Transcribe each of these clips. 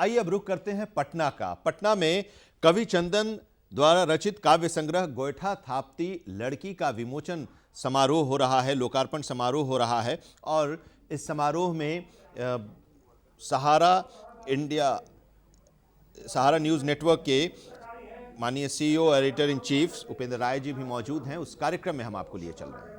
आइए अब रुख करते हैं पटना का। पटना में कवि चंदन द्वारा रचित काव्य संग्रह गोयठा थापती लड़की का विमोचन समारोह हो रहा है, लोकार्पण समारोह हो रहा है। और इस समारोह में सहारा न्यूज़ नेटवर्क के माननीय CEO editor in chief Upendra Rai ji भी मौजूद हैं। उस कार्यक्रम में हम आपको लिए चल रहे हैं।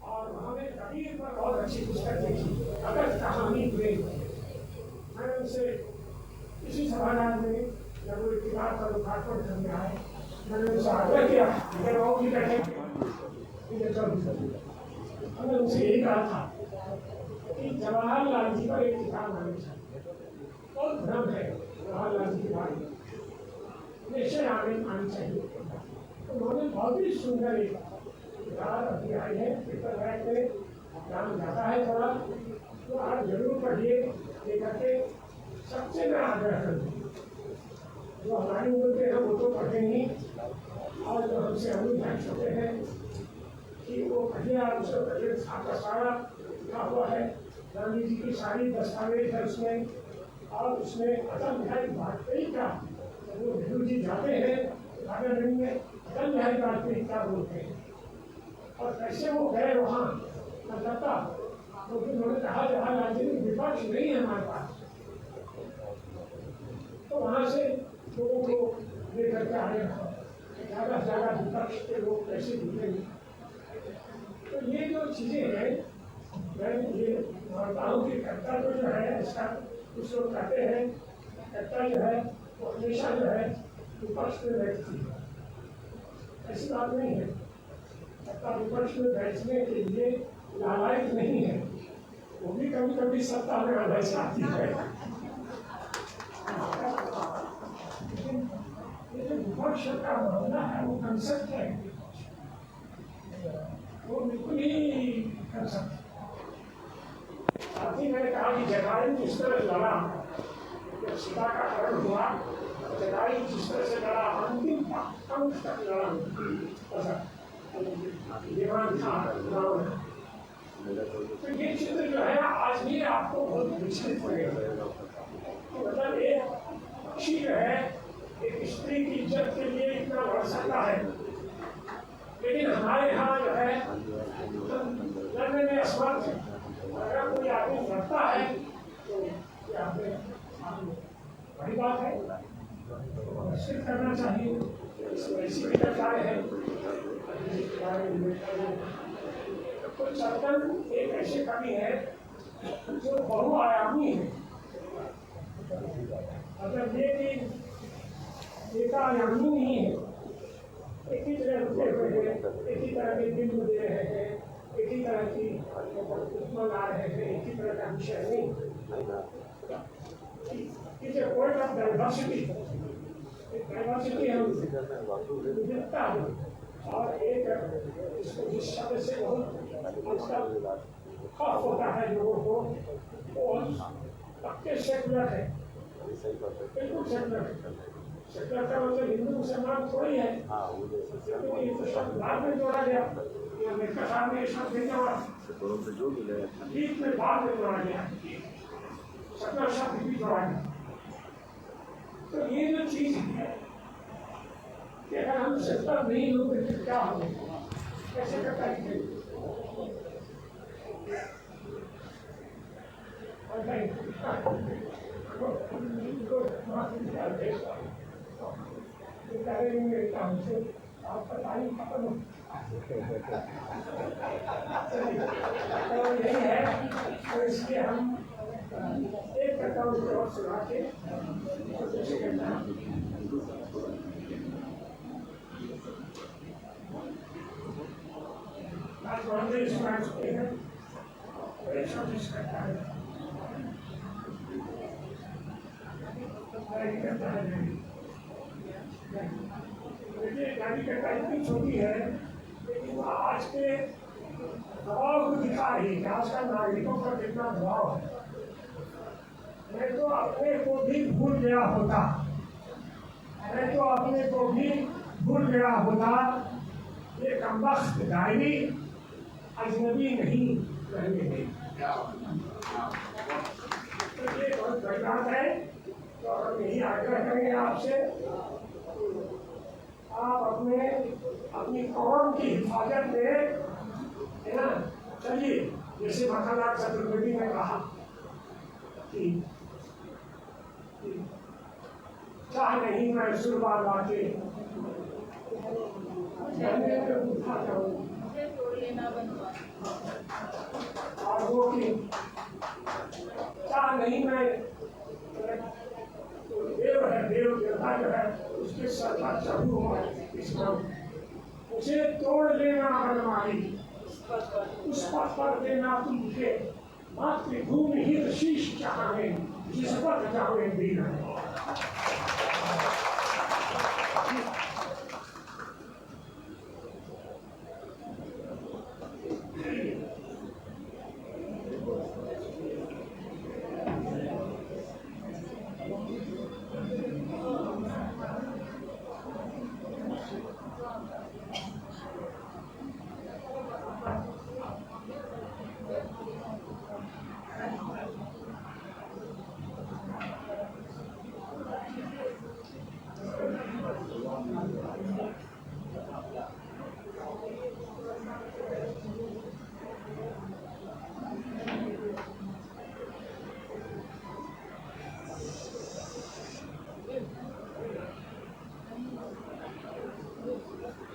और उन्होंने कबीर पर बहुत अच्छी पुस्तक लिखी, अगर कहानी प्रेम। मैंने उनसे इसी सभागार में जब वो किताब का लोकार्पण करने आए, मैंने उनसे आग्रह किया कि वो भी बैठे। मैंने उनसे यही कहा था कि जवाहरलाल जी पर एक किताब आनी चाहिए, बहुत भ्रम है जवाहरलाल जी के बारे में, निश्चय आनी चाहिए। उन्होंने बहुत ही सुंदर एक अध्याय है, पेपर में नाम जाता है थोड़ा, तो आप जरूर पढ़िए। लेकर के सबसे मैं आग्रह करूँ, जो हमारी उम्र के हैं वो तो पढ़ेंगे, और जो हमसे अनुभव होते हैं कि वो पढ़िए। उसका बजट आपका सारा लिखा हुआ है, गांधी जी की सारी दस्तावेज है उसमें। और उसमें अटल बिहारी वाजपेयी का, वो नेहरू जी जाते हैं पार्लियामेंट में, अटल बिहारी वाजपेयी क्या बोलते हैं और कैसे वो गए वहाँ कलकत्ता, क्योंकि उन्होंने कहा जवाहरलाल जी विपक्ष नहीं है हमारे पास, तो वहाँ से लोगों को लेकर के आए, ज़्यादा से ज़्यादा विपक्ष के लोग कैसे जुटेंगे। तो ये जो चीज़ें हैं, मैं ये मानता हूँ कि कविता जो है इसका कुछ लोग कहते हैं कविता जो है वो हमेशा जो है विपक्ष में बैठती है, ऐसी बात नहीं है। सत्ता विपक्ष में बैठने के लिए लालायित नहीं है, वो भी कभी कभी सत्ता में आना चाहती है। लेकिन ये जो विपक्ष का मामला है वो कंसेप्ट है, वो बिल्कुल ही कंसेप्ट है। साथ ही मैंने कहा कि जटायु जिस तरह लड़ा, जब सीता का हरण हुआ, जटायु जिस तरह से लड़ा, अंतिम अंक तक लड़ा, तो ये चित्र जो है आज भी आपको बहुत विचलित करेगा। मतलब एक पक्षी जो है एक स्त्री की इज्जत के लिए इतना बढ़ सकता है, लेकिन हमारे यहाँ जो है लड़ने में असमर्थ है। अगर कोई आदमी लड़ता है तो बड़ी बात है, निश्चित करना चाहिए। ऐसी विचार है तो चंदन एक ऐसे कवि है जो बहुआयामी है। मतलब ये कि एकायामी नहीं है, एक ही तरह रुके हुए हैं, एक ही तरह के बिंदु दे रहे हैं, एक ही तरह की उपमा ला रहे हैं, एक ही तरह का विषय नहीं। इसे पॉइंट ऑफ डाइवर्सिटी, डाइवर्सिटी है, विविधता है। और एक जिस शब्द से बहुत खौफ होता है लोगों को, वो पक्के सेकुलर है, बिल्कुल सेकुलर है। सेकुलर का मतलब हिंदू मुसलमान थोड़ी है, लेकिन ये तो शब्द बाद में जोड़ा गया, अम्बेडकर साहब ने शब्द भेजा, बीच में बाद में जोड़ा गया, सेकुलर शब्द भी जोड़ा गया। तो ये जो चीज है कि अगर हम सेकुलर नहीं होते तो क्या होगा, कैसे करता है आप तारीफ खत्म। तो यही है, तो इसलिए हम एक करता हूँ उसके और सुना के कोशिश करना। आज बांधे सुना चुके हैं, कोशिश करता है देखिए गाड़ी का टाइम इतनी छोटी है, लेकिन वो आज के दबाव को दिखा रही है। आज का नागरिकों पर कितना दबाव है। मैं तो अपने को भी भूल गया होता, मैं तो अपने को भी भूल गया होता, ये कमबख्त डायरी अजनबी नहीं, रहने दें। तो ये बहुत बड़ी बात है। तो हम यही आग्रह करेंगे आपसे, आप अपनी कौम की हिफाजत में, है ना, चलिए। जैसे मखानलाल चतुर्वेदी ने कहा कि चाह नहीं मैं सुरबार बाटे और वो कि चाह नहीं मैं देव है, देव देवता जो है उसके सर पर चढ़ू हो उसे तोड़ लेना बनवारी, उस पथ पर देना तुमसे मातृभूमि हित शीश चाहे, जिस पथ जावे वीर है।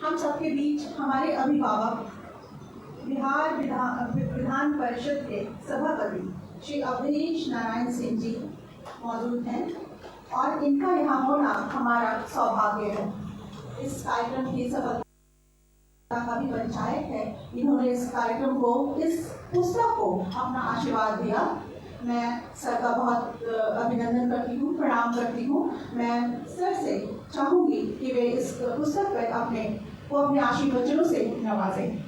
हम सबके बीच हमारे अभिभावक बिहार विधान परिषद के सभापति श्री अवधेश नारायण सिंह जी मौजूद हैं और इनका यहाँ होना हमारा सौभाग्य है। इस कार्यक्रम की सफलता का भी परिचायक है। इन्होंने इस कार्यक्रम को, इस पुस्तक को अपना आशीर्वाद दिया। मैं सर का बहुत अभिनंदन करती हूँ, प्रणाम करती हूँ। मैं सर से चाहूँगी कि वे इस पुस्तक पर अपने आशीर्वचनों से नवाजें।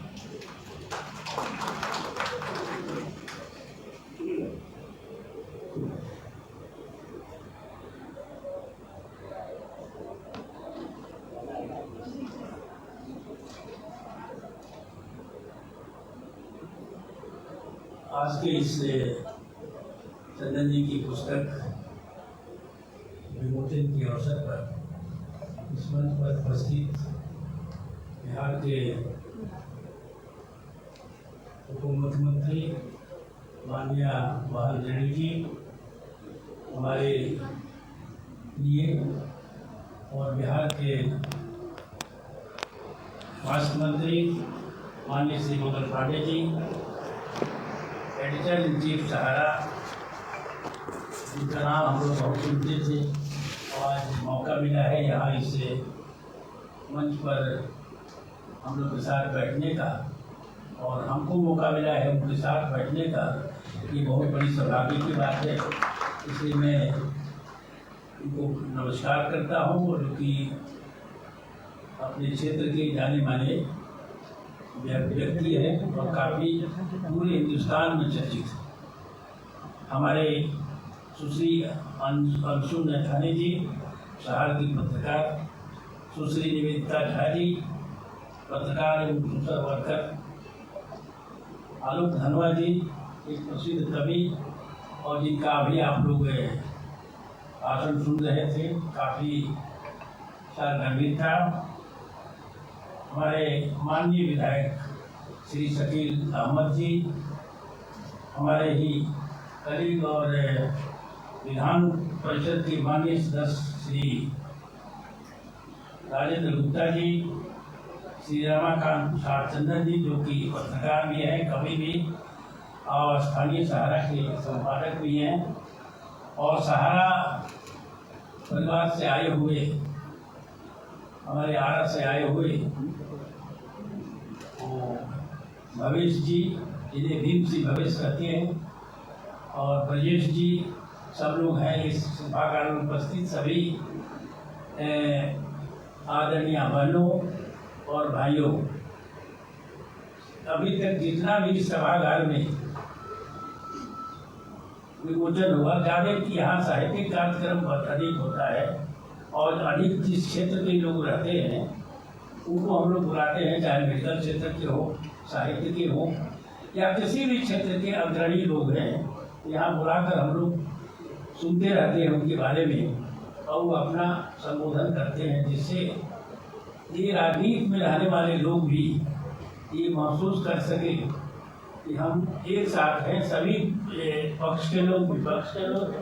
आज के इस चंदन जी की पुस्तक विमोचन के अवसर पर इस मंच पर उपस्थित बिहार के उप मुख्यमंत्री माननीय बहाल रेड्डी जी हमारे लिए और बिहार के स्वास्थ्य मंत्री माननीय Shri Mangal Pandey ji, editor in chief सहारा, जिनका नाम हम लोग बहुत सुनते थे और आज मौका मिला है यहाँ इस मंच पर हम लोग के साथ बैठने का और हमको मौका मिला है उनके साथ बैठने का। ये बहुत बड़ी सौभाग्य की बात है। इसलिए मैं इनको नमस्कार करता हूँ और जो कि अपने क्षेत्र के जाने माने व्यक्ति है और काफ़ी पूरे हिंदुस्तान में चर्चित है। हमारे सुश्री अंशु नैथानी जी, शहर की पत्रकार, सुश्री निवेदिता झा जी, पत्रकार एवं सोशल वर्कर, आलोक धनवा जी, एक प्रसिद्ध कवि और जिनका अभी आप लोग भाषण सुन रहे थे, काफ़ी गंभीर था। हमारे माननीय विधायक श्री शकील अहमद जी, हमारे ही करीब और विधान परिषद के माननीय सदस्य श्री राजेंद्र गुप्ता जी, श्री रमाकांत प्रसाद चंदन जी जो कि पत्रकार भी हैं, कवि भी और स्थानीय सहारा के संपादक भी हैं और सहारा परिवार से आए हुए, हमारे आरा से आए हुए भवेश जी, जिन्हें भीम सिंह भवेश कहते हैं, और ब्रजेश जी, सब लोग हैं इस सभागार में उपस्थित। सभी आदरणीय बहनों और भाइयों, अभी तक जितना भी सभागार में विमोचन हुआ, जाने कि यहाँ साहित्यिक कार्यक्रम बहुत अधिक होता है और अधिक जिस क्षेत्र के लोग रहते हैं उनको हम लोग बुलाते हैं, चाहे मेडिकल क्षेत्र के हो, साहित्य के हो, या किसी भी क्षेत्र के अग्रणी लोग हैं, यहाँ बुलाकर हम लोग सुनते रहते हैं उनके बारे में और वो अपना संबोधन करते हैं, जिससे ये राजनीति में रहने वाले लोग भी ये महसूस कर सके कि हम एक साथ हैं, सभी पक्ष के लोग, विपक्ष के लोग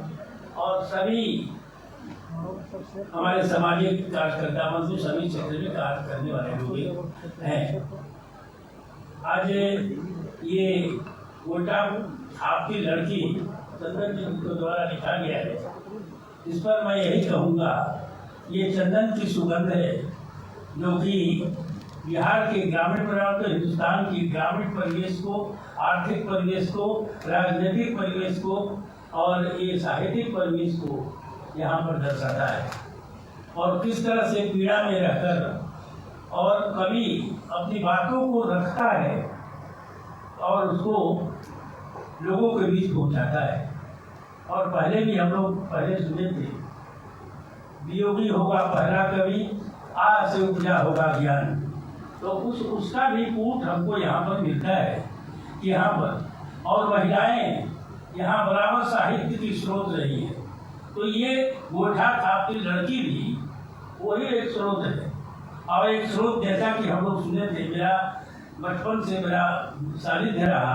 और सभी हमारे सामाजिक कार्यकर्ता बंधु सभी क्षेत्र में कार्य करने वाले लोग हैं। आज ये गोइठा आपकी लड़की चंदन जी के द्वारा लिखा गया है, इस पर मैं यही कहूँगा, ये चंदन की सुगंध है जो कि बिहार के ग्रामीण पर्यावरण, हिंदुस्तान की ग्रामीण परिवेश को, आर्थिक परिवेश को, राजनीतिक परिवेश को और ये साहित्यिक परिवेश को यहाँ पर दर्शाता है। और किस तरह से पीड़ा में रहकर और कवि अपनी बातों को रखता है और उसको लोगों के बीच पहुँचाता है। और पहले भी हम लोग पहले सुने थे, वियोगी होगा पहला कवि, आज से उपजा होगा ज्ञान। तो उसका भी कूट हमको यहाँ पर मिलता है यहाँ पर। और महिलाएं यहाँ बराबर साहित्य की स्रोत रही है, तो ये गोइठा थापती लड़की भी वही एक स्रोत है। और एक स्रोत जैसा कि हम लोग सुने थे, मेरा बचपन से मेरा सानिध्य रहा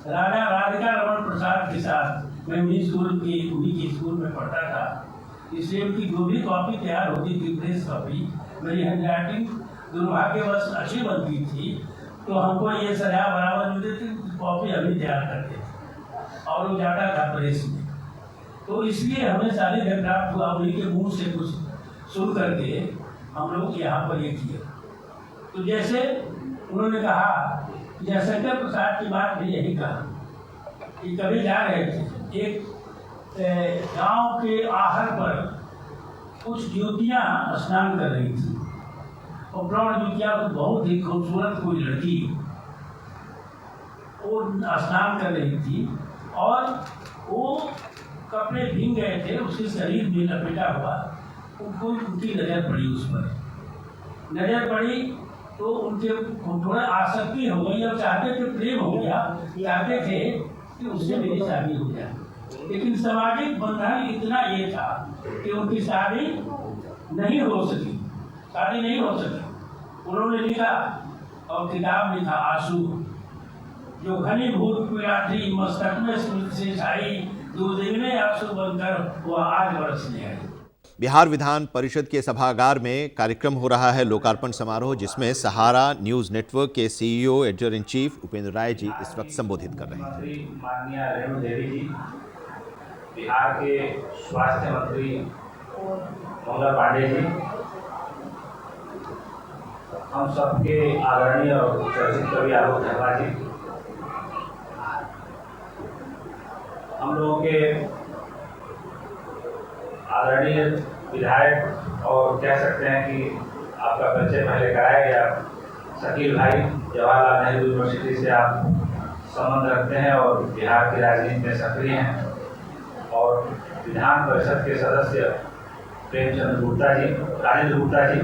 राजा राधिका रमन प्रसाद के साथ। मैं उन्हीं की स्कूल में पढ़ता था, इसलिए उनकी जो भी कॉपी तैयार होती थी, प्रेस कॉपी, मेरी हैंडराइटिंग दुर्भाग्यवश अच्छी बनती थी, तो हमको ये सलाह बराबर मिलती थी, कॉपी अभी तैयार करते थे और वो जाता था प्रेस में। तो इसलिए हमें सानिध्य प्राप्त हुआ, उन्हीं के मुँह से कुछ सुन करके हम लोग यहाँ पर ये किए। तो जैसे उन्होंने कहा, जयशंकर प्रसाद की बात भी यही कहा कि कभी जा रहे थे, एक गांव के आहर पर कुछ युवतियाँ स्नान कर रही थी और ब्राउन युवतियाँ बहुत ही खूबसूरत कोई लड़की वो स्नान कर रही थी और वो कपड़े भीग गए थे, उसके शरीर में लपेटा हुआ, उनकी नज़र पड़ी, उस पर नज़र पड़ी तो उनके थोड़ा आसक्ति हो गई और चाहते थे, प्रेम हो गया, चाहते थे कि उससे मेरी शादी हो जाए। लेकिन सामाजिक बंधन इतना ये था कि उनकी शादी नहीं हो सकी, शादी नहीं हो सकी। उन्होंने लिखा और किताब लिखा आंसू, जो घनीभूत पीड़ा थी मस्तक में स्मृति से छाई, दूरदिगने आंसू बनकर वह आज बरसने आई। बिहार विधान परिषद के सभागार में कार्यक्रम हो रहा है, लोकार्पण समारोह, जिसमें सहारा न्यूज नेटवर्क के CEO editor in chief Upendra Rai ji इस वक्त संबोधित कर रहे हैं। माननीय रेणु देवी जी, बिहार के स्वास्थ्य मंत्री मंगल पांडे जी, हम सबके आदरणीय और चर्चित कवि आलोक शर्मा जी, हम लोगों के आदरणीय विधायक और कह सकते हैं कि आपका परिचय पहले कराया गया, शकील भाई, जवाहरलाल नेहरू यूनिवर्सिटी से आप संबंध रखते हैं और बिहार की राजनीति में सक्रिय हैं, और विधान परिषद के सदस्य प्रेमचंद्र गुप्ता जी, राजेंद्र गुप्ता जी,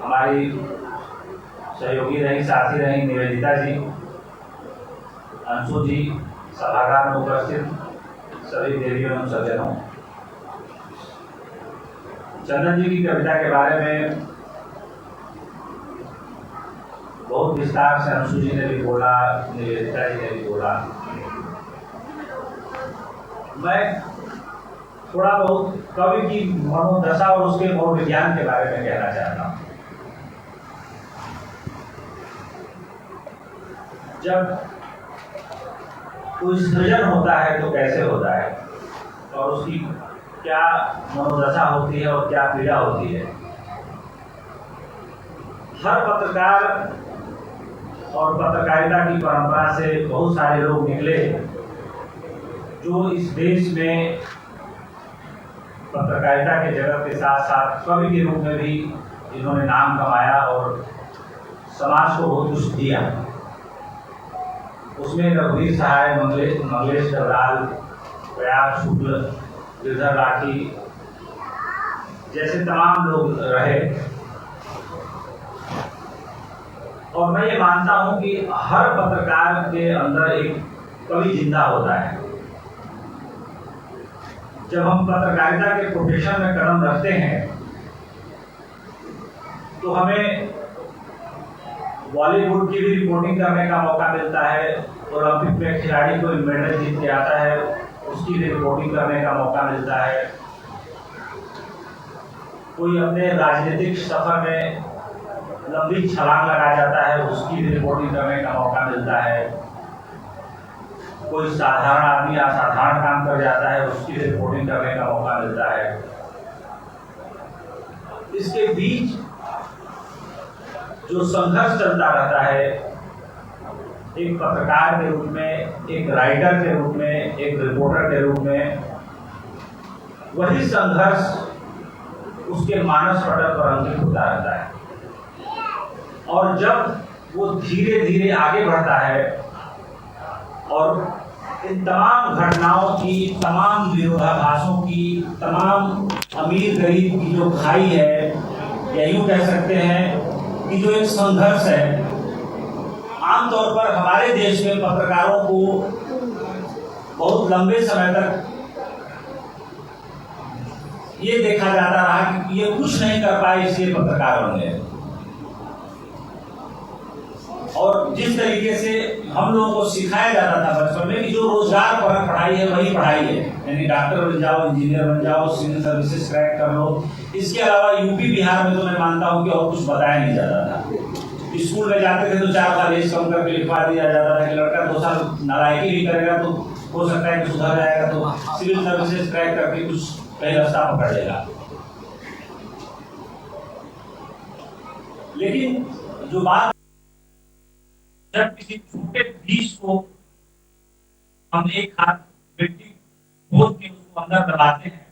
हमारी सहयोगी रही, साथी रही निवेदिता जी, अंशु जी, सभागार में उपस्थित सभी देवियों एवं सज्जनों। चंदन जी की कविता के बारे में बहुत विस्तार से अंशु जी ने भी बोला, निवेदिता जी ने भी बोला। मैं थोड़ा बहुत कवि की मनोदशा और उसके मनोविज्ञान के बारे में कहना चाहता हूँ। जब कोई सृजन होता है तो कैसे होता है और उसकी क्या मनोदशा होती है और क्या पीड़ा होती है। हर पत्रकार और पत्रकारिता की परंपरा से बहुत सारे लोग निकले जो इस देश में पत्रकारिता के जगत के साथ साथ कवि के रूप में भी इन्होंने नाम कमाया और समाज को बहुत कुछ दिया। उसमें रघुवीर सहाय, मंगलेश डबराल, प्रयाग शुक्ल, गिरधर राठी जैसे तमाम लोग रहे। और मैं ये मानता हूं कि हर पत्रकार के अंदर एक कवि जिंदा होता है। जब हम पत्रकारिता के प्रोफेशन में कदम रखते हैं तो हमें बॉलीवुड की भी रिपोर्टिंग करने का मौका मिलता है, ओलंपिक में खिलाड़ी कोई मेडल जीत के आता है उसकी भी रिपोर्टिंग करने का मौका मिलता है, कोई अपने राजनीतिक सफर में लंबी छलांग लगा जाता है उसकी भी रिपोर्टिंग करने का मौका मिलता है, कोई साधारण आदमी असाधारण काम कर जाता है उसकी भी रिपोर्टिंग करने का मौका मिलता है। इसके बीच जो संघर्ष चलता रहता है, एक पत्रकार के रूप में, एक राइटर के रूप में, एक रिपोर्टर के रूप में, वही संघर्ष उसके मानस पटल पर अंकित होता रहता है। और जब वो धीरे धीरे आगे बढ़ता है और इन तमाम घटनाओं की, तमाम विरोधाभासों की, तमाम अमीर गरीब की जो खाई है, या यूं कह सकते हैं कि जो एक संघर्ष है, आमतौर पर हमारे देश में पत्रकारों को बहुत लंबे समय तक ये देखा जाता रहा कि ये कुछ नहीं कर पाए इसलिए पत्रकार बन गए। और जिस तरीके से हम लोगों को सिखाया जाता था बचपन में कि जो रोजगार पर पढ़ाई है वही पढ़ाई है, यानी डॉक्टर बन जाओ, इंजीनियर बन जाओ, सिविल सर्विसेज क्रैक कर लो, इसके अलावा यूपी बिहार में तो मैं मानता हूँ कि और कुछ बताया नहीं जाता था। स्कूल में जाते थे तो 4 साल एज कम करके लिखवा दिया जाता था कि लड़का 2 साल नालायकी भी करेगा तो हो सकता है कि सुधर जाएगा, तो सिविल सर्विसेज क्रैक करके कुछ कहीं रास्ता पकड़ लेगा। लेकिन जो बात, जब किसी छोटे बीज को हम एक हाथ मिट्टी खोद के उसको अंदर दबाते हैं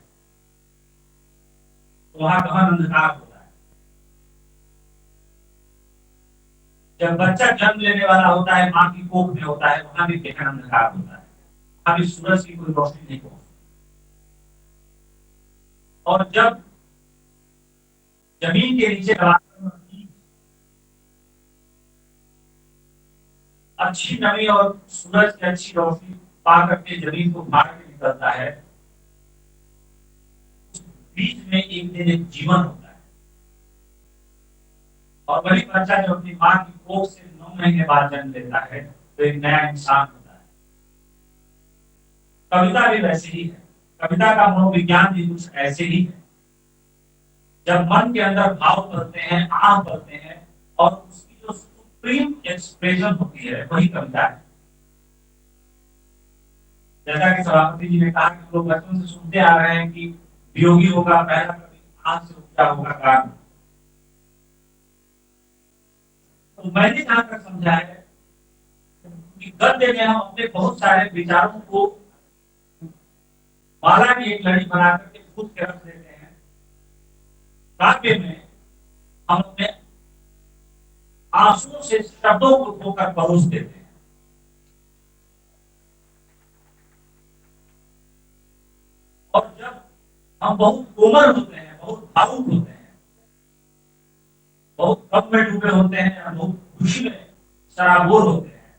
तो वहां गहन अंधकार होता है। जब बच्चा जन्म लेने वाला होता है, मां की कोख में होता है, वहां भी गहन अंधकार होता है, वहां भी सूरज की कोई रोशनी नहीं पहुंचती। और जब जमीन के नीचे अच्छी नमी और सूरज की अच्छी रोशनी पा करके जमीन को मार के निकलता है, बीच में एक दिन एक जीवन होता है। और वही बच्चा जो अपनी मां की कोख से 9 महीने बाद जन्म लेता है तो एक नया इंसान होता है। कविता भी वैसे ही है, कविता का मनोविज्ञान भी कुछ ऐसे ही है। जब मन के अंदर भाव पलते हैं, आह पलते हैं और उसकी जो सुप्रीम एक्सप्रेशन होती है वही कविता है। जैसा कि सभापति जी ने कहा कि लोग बचपन से सुनते आ रहे हैं कि वियोगी होगा पहला कवि, आग से उपजा होगा गान। तो मैंने जहां तक समझा है कि गद्य में हम अपने बहुत सारे विचारों को माला की एक लड़ी बना करके खुद के रख देते हैं, काव्य में हम अपने आंसुओं से शब्दों को धोकर परोस देते हैं। और जब हम बहुत कोमल होते हैं, बहुत भावुक होते हैं, बहुत गम में डूबे होते हैं, या बहुत खुशी में सराबोर होते हैं,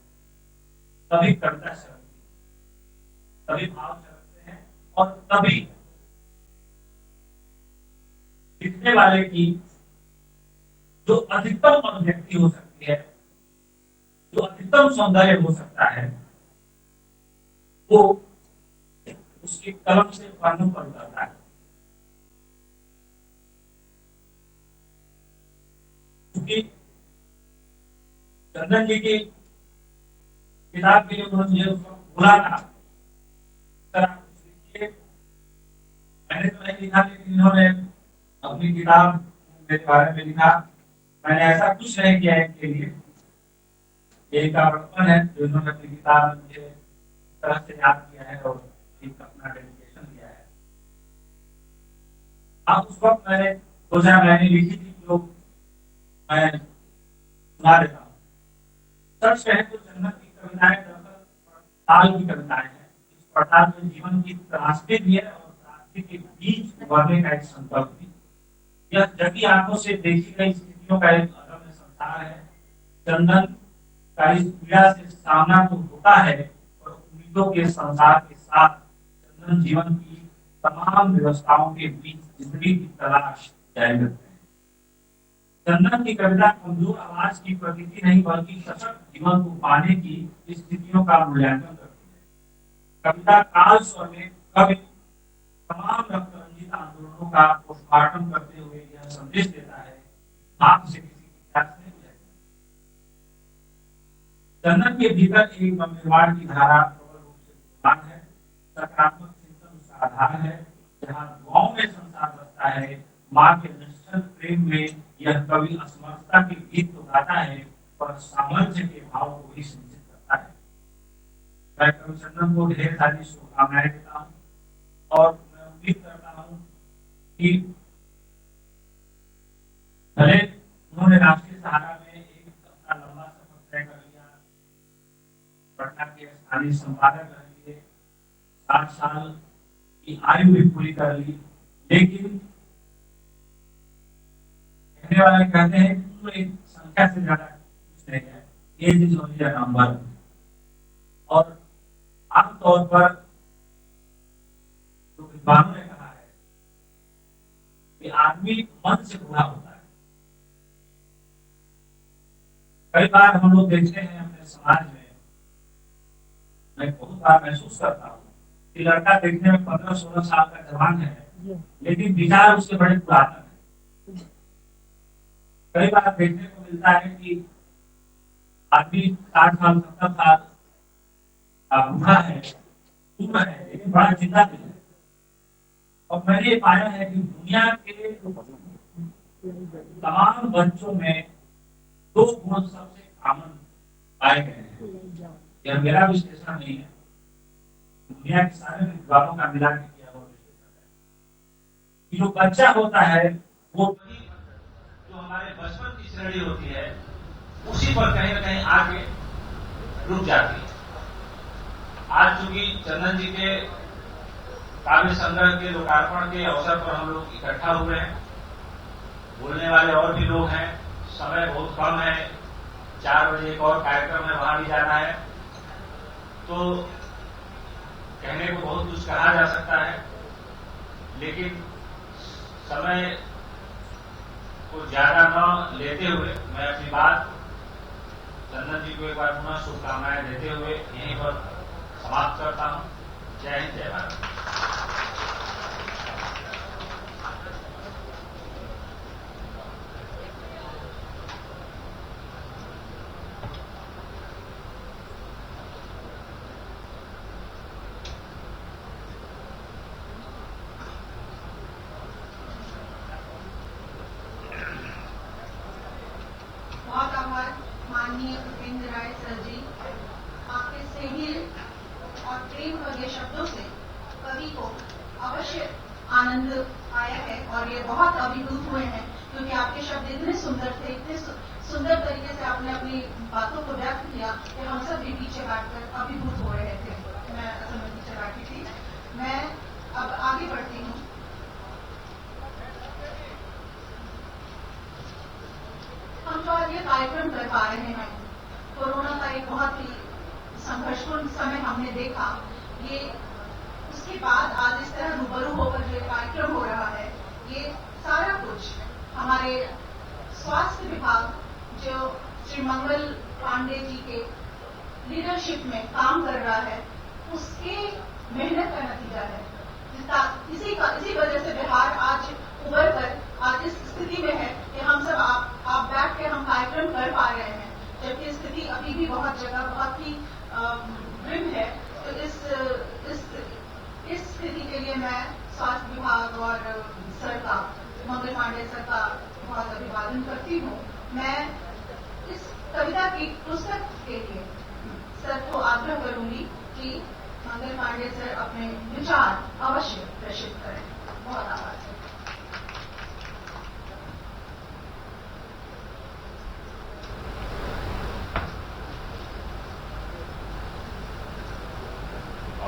तभी कविता चलती है, तभी भाव चलते हैं और तभी लिखने वाले की जो अधिकतम अभिव्यक्ति हो सकती है, जो अधिकतम सौंदर्य हो सकता है, वो उसकी कलम से पन्नों पर उतरता है। क्योंकि चंदन जी की किताब के लिए उन्होंने मुझे बोला था, मैंने तो नहीं लिखा, लेकिन इन्होंने अपनी किताब मेरे बारे में लिखा। मैंने ऐसा कुछ नहीं किया इनके लिए, ये इनका बचपन है जो इन्होंने अपनी किताब में मुझे इस तरह से याद किया है और एक अपना डेडिकेशन दिया है। अब उस वक्त मैंने सोचा, मैंने लिखी थी जो मैं सुना देता हूँ। सच कहे तो चंदन की कविताएं दरअसल पड़ताल की कविताएं हैं। इस पड़ताल में जीवन की त्रासदी भी है और त्रासदी के बीच उभरने का एक संकल्प भी। यह जगी आंखों से देखी गई स्थितियों का एक अदम्य संसार है, चंदन का इस पीड़ा से सामना तो होता है और उम्मीदों के संसार के साथ चंदन जीवन की तमाम व्यवस्थाओं के बीच जिंदगी की तलाश जारी रखते हैं। चंदन की कविता कमजोर आवाज की प्रकृति नहीं बल्कि सशक्त जीवन को पाने की स्थितियों का मूल्यांकन करती है। कविता काल स्वर में कवि तमाम रक्त रंजित आंदोलनों का पोस्टमार्टम करते हुए यह संदेश देता है, आप से किसी की प्यास नहीं बुझाएगी। चंदन के भीतर एक नवनिर्माण की धारा प्रबल रूप से विद्यमान है। सकारात्मक चिंतन उसका आधार है। जहाँ गांव में संसार बसता है, माँ के निश्चल प्रेम में यह कवि असमर्थता के गीत तो गाता है पर सामर्थ्य के भाव को ही सिंचित करता है। मैं कवि चंदन को ढेर सारी शुभकामनाएं देता हूँ और मैं उम्मीद करता हूँ कि भले उन्होंने राष्ट्रीय सहारा में एक अपना लंबा सफर तय कर लिया, पटना के स्थानीय संपादक रह लिए, 60 साल की आयु भी पूरी कर ली, लेकिन कहने वाले कहते हैं कि वो एक संख्या से ज्यादा कुछ नहीं है, age is only a number. और आमतौर पर तो विद्वानों ने कहा है कि आदमी मन से बूढ़ा होता है। कई बार हम लोग देखते हैं अपने समाज में, मैं बहुत बार महसूस करता हूँ कि लड़का देखने में 15-16 साल का जवान है, लेकिन विचार उसके बड़े पुरातन है। कई बार देखने को मिलता है कि आदमी 60 साल 70 साल बूढ़ा है, उम्र है, लेकिन बड़ा जिंदा दिल है। और मैंने ये पाया है कि दुनिया के तमाम बच्चों में 2 गुण सबसे कॉमन पाए गए हैं। यह मेरा विश्लेषण नहीं है, दुनिया के सारे विद्वानों का मिला के किया हुआ विश्लेषण है कि जो बच्चा होता है वो जो हमारे बचपन की श्रेणी होती है उसी पर कहीं न कहीं आगे रुक जाती है। आज चूंकि चंदन जी के काव्य संग्रह के लोकार्पण के अवसर पर हम लोग इकट्ठा हुए हैं, बोलने वाले और भी लोग हैं, समय बहुत कम है, 4 बजे एक और कार्यक्रम है, वहां भी जाना है, तो कहने को बहुत कुछ कहा जा सकता है, लेकिन समय को ज्यादा न लेते हुए मैं अपनी बात चंदन जी को एक बार पुनः शुभकामनाएं देते हुए यहीं पर समाप्त करता हूं। जय हिंद, जय भारत। बहुत आभार माननीय उपेंद्र राय सर जी, आपके स्नेहिल और प्रेम भरे शब्दों से कवि को अवश्य आनंद आया है और ये बहुत अभिभूत हुए हैं, क्योंकि आपके शब्द इतने सुंदर थे, इतने सुंदर तरीके से आपने अपनी बातों को व्यक्त किया कि हम सब भी पीछे बैठकर अभिभूत हो रहे थे। मैं असल में पीछे बैठी थी। मैं अब आगे बढ़ती हूँ। हम जो आज ये कार्यक्रम कर पा रहे हैं, कोरोना का एक बहुत ही संघर्षपूर्ण समय हमने देखा, ये उसके बाद आज इस तरह रूबरू होकर जो कार्यक्रम हो रहा है, ये सारा कुछ हमारे स्वास्थ्य विभाग जो श्री मंगल पांडे जी के लीडरशिप में काम कर रहा है, उसके मेहनत का नतीजा है। इसी वजह से बिहार आज उभर कर आज इस स्थिति में है कि हम सब आप बैठ के हम कार्यक्रम कर पा रहे हैं, जबकि स्थिति अभी भी बहुत जगह बहुत ही ग्रिम है। तो इस स्थिति के लिए मैं स्वास्थ्य विभाग और सर का, मंगल पांडे सर का बहुत अभिवादन करती हूँ। मैं इस कविता की पुस्तक के लिए सर को आग्रह करूंगी कि मंगल पांडे सर अपने विचार अवश्य प्रेषित करें। बहुत आभार।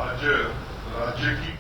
आज राज्य की